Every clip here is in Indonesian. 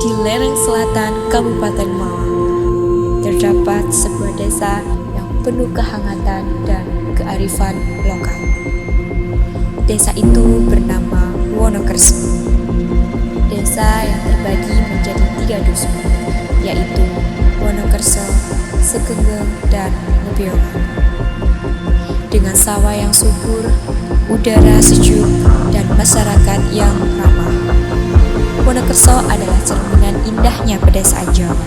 Di lereng selatan Kabupaten Malang, terdapat sebuah desa yang penuh kehangatan dan kearifan lokal. Desa itu bernama Wonokerso. Desa yang terbagi menjadi 3 dusun, yaitu Wonokerso, Sekenggeng, dan Lebiongan. Dengan sawah yang subur, udara sejuk, dan masyarakat yang ramah, Wonokerso adalah cerminan indahnya pedesaan Jawa.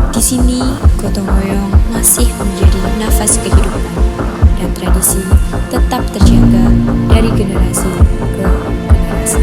Di sini, gotong royong masih menjadi nafas kehidupan, dan tradisi tetap terjaga dari generasi ke generasi.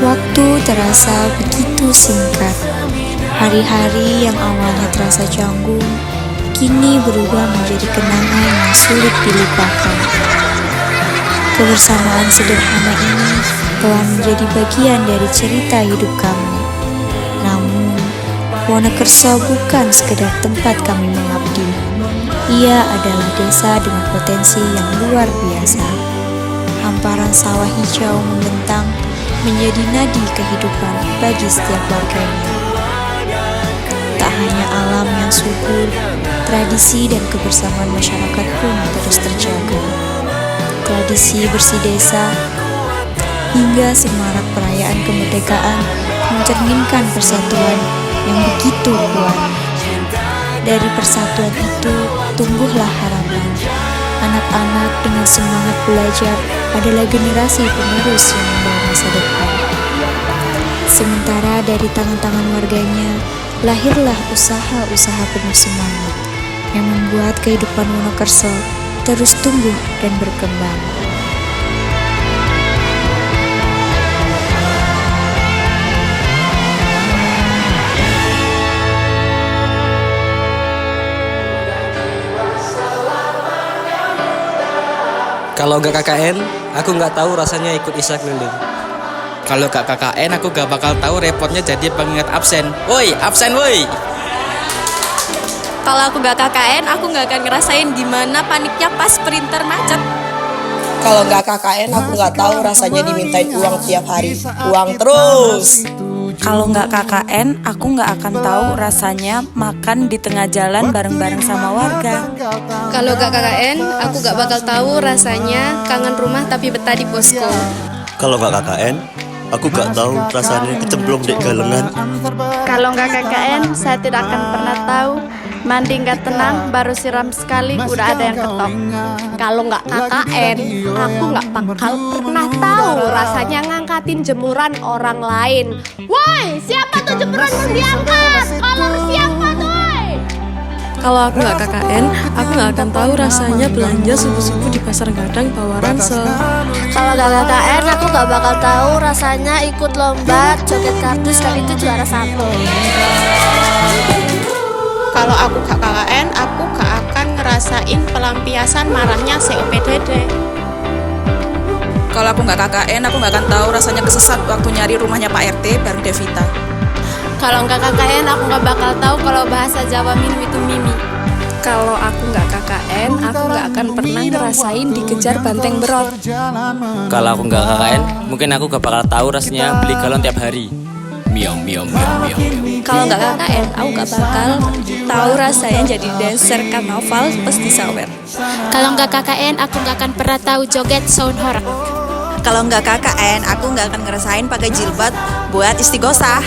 Waktu terasa begitu singkat. Hari-hari yang awalnya terasa canggung, kini berubah menjadi kenangan yang sulit dilupakan. Kebersamaan sederhana ini telah menjadi bagian dari cerita hidup kami. Namun, Wonokerso bukan sekedar tempat kami mengabdi. Ia adalah desa dengan potensi yang luar biasa. Hamparan sawah hijau membentang menjadi nadi kehidupan bagi setiap warganya. Tak hanya alam yang subur, tradisi dan kebersamaan masyarakat pun terus terjaga. Tradisi bersih desa hingga semarak perayaan kemerdekaan mencerminkan persatuan yang begitu kuat. Dari persatuan itu tumbuhlah harapan. Anak-anak dengan semangat belajar adalah generasi penerus yang membawa masa depan. Sementara dari tangan-tangan warganya, lahirlah usaha-usaha penuh semangat yang membuat kehidupan Wonokerso terus tumbuh dan berkembang. Kalau gak KKN, aku gak tahu rasanya ikut Isya keliling. Kalau gak KKN, aku gak bakal tahu repotnya jadi pengingat absen. Woi, absen woi. Kalau aku gak KKN, aku gak akan ngerasain gimana paniknya pas printer macet. Kalau nggak KKN, aku nggak tahu rasanya dimintain uang tiap hari. Uang terus. Kalau nggak KKN, aku nggak akan tahu rasanya makan di tengah jalan bareng-bareng sama warga. Kalau gak KKN, aku gak bakal tahu rasanya kangen rumah tapi betah di posko. Kalau nggak KKN, aku nggak tahu rasanya kecemplung di galengan. Kalau nggak KKN, saya tidak akan pernah tahu mandi nggak tenang, baru siram sekali udah ada yang ketok. Kalau nggak KKN, aku nggak bakal pernah tahu rasanya ngangkatin jemuran orang lain. Woi, siapa tuh jemuran yang diangkat? Kolor siapa tuh? Kalau aku nggak KKN, aku nggak akan tahu rasanya belanja subuh-subuh di pasar Gadang bawa ransel. Kalau nggak KKN, aku nggak bakal tahu rasanya ikut lomba joget kardus dan itu juara 1. Kalau aku gak KKN, aku gak akan ngerasain pelampiasan marahnya COPDD. Kalau aku nggak KKN, aku nggak akan tahu rasanya kesesat waktu nyari rumahnya Pak RT bareng Devita. Kalau nggak KKN, aku nggak bakal tahu kalau bahasa Jawa minum itu mimi. Kalau aku nggak KKN, aku nggak akan pernah ngerasain dikejar banteng berok. Kalau aku nggak KKN, mungkin aku gak bakal tahu rasanya beli galon tiap hari. Miong, miong, miong, miong. Kalau nggak KKN, aku nggak bakal tahu rasanya jadi dancer karnaval pas di sawer. Kalau nggak KKN, aku nggak akan pernah tahu joget sound horeg. Kalau nggak KKN, aku nggak akan ngerasain pakai jilbab buat istighosah.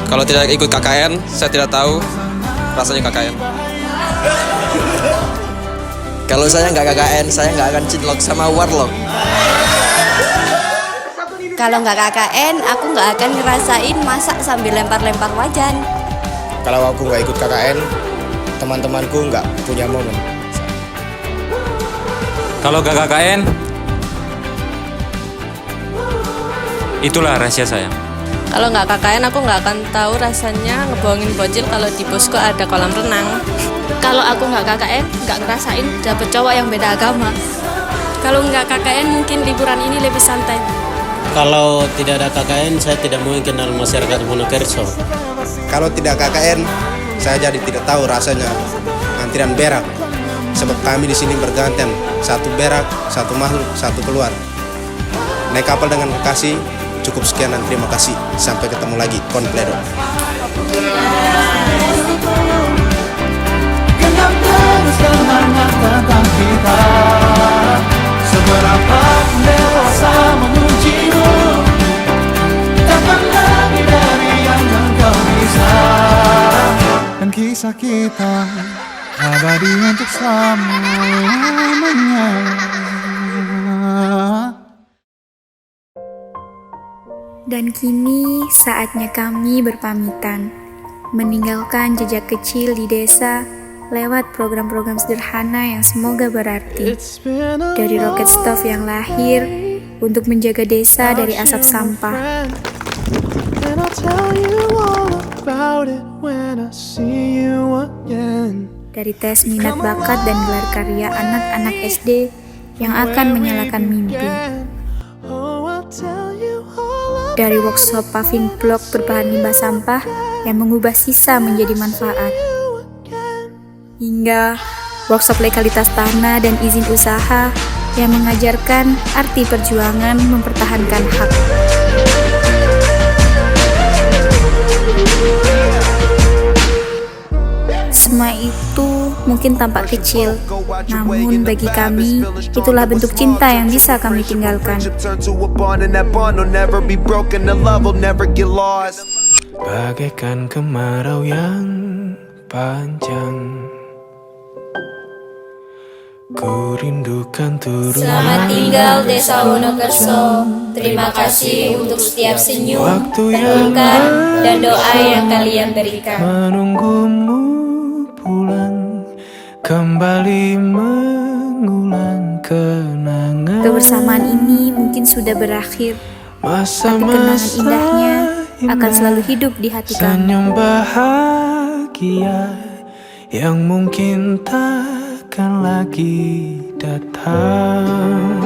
Kalau tidak ikut KKN, saya tidak tahu rasanya KKN. Kalau saya nggak KKN, saya nggak akan cinlok sama warlock. Kalau nggak KKN, aku nggak akan ngerasain masak sambil lempar-lempar wajan. Kalau aku nggak ikut KKN, teman-temanku nggak punya momen. Kalau gak KKN, itulah rahasia saya. Kalau nggak KKN aku nggak akan tahu rasanya ngebohongin bocil kalau di bosku ada kolam renang. Kalau aku nggak KKN, nggak ngerasain dapet cowok yang beda agama. Kalau nggak KKN mungkin liburan ini lebih santai. Kalau tidak ada KKN, saya tidak mungkin kenal masyarakat Wonokerso. Kalau tidak KKN, saya jadi tidak tahu rasanya antrian berak. Sebab kami di sini bergantian, satu berak, satu masuk, satu keluar. Naik kapal dengan kekasih, cukup sekian dan terima kasih. Sampai ketemu lagi, Konpledo. Genap terus semangat tentang kita. Seberapa dewasa mengujimu. Takkan lagi dari yang engkau bisa. Dan kisah kita abadi untuk selamanya. Dan kini saatnya kami berpamitan, meninggalkan jejak kecil di desa lewat program-program sederhana yang semoga berarti. Dari Rocket Stove yang lahir untuk menjaga desa dari asap sampah. Dari tes minat bakat dan gelar karya anak-anak SD yang akan menyalakan mimpi. Dari workshop paving block berbahan limbah sampah yang mengubah sisa menjadi manfaat. Hingga workshop legalitas tanah dan izin usaha yang mengajarkan arti perjuangan mempertahankan hak. Semua itu mungkin tampak kecil, namun bagi kami, itulah bentuk cinta yang bisa kami tinggalkan. Bagaikan kemarau yang panjang, ku rindukan turun. Selamat tinggal Desa Wonokerso. Terima kasih untuk setiap senyum, pelukan, dan doa yang kalian berikan. Menunggumu pulang, kembali mengulang kenangan. Kebersamaan ini mungkin sudah berakhir, tapi kenangan indahnya akan selalu hidup di hati kami. Senyum bahagia yang mungkin takkan lagi datang.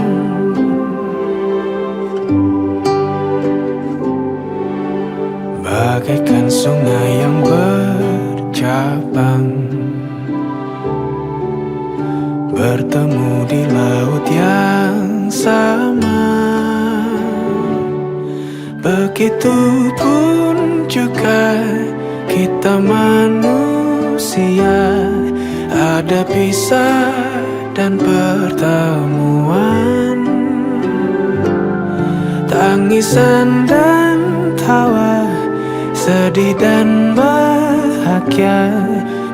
Bagaikan sungai yang bercabang, bertemu di laut yang sama. Begitupun juga kita manusia, ada pisah dan pertemuan, tangisan dan tawa, sedih dan bahagia,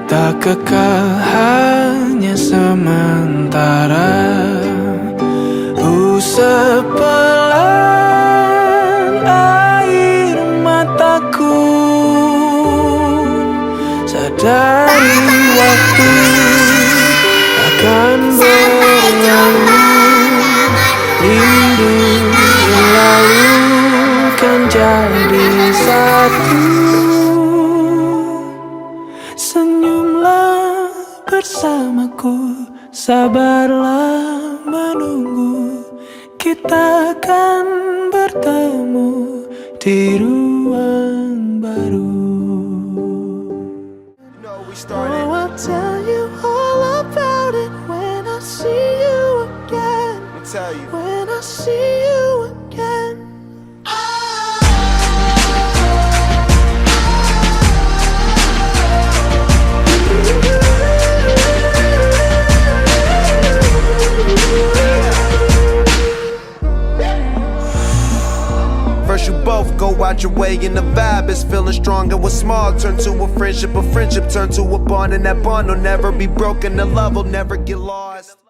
tak kekal hanya sementara. Usap pelan air mataku, sadari waktu akan berlalu, rindu lalu kan jadi satu. Senyumlah bersamaku, sabarlah menunggu, kita akan bertemu di ruang baru. Oh, I'll tell you all about it when I see you again. When I see you again. First you both go out your way and the vibe is feeling strong, and what's small turn to a friendship turn to a bond, and that bond will never be broken, the love will never get lost.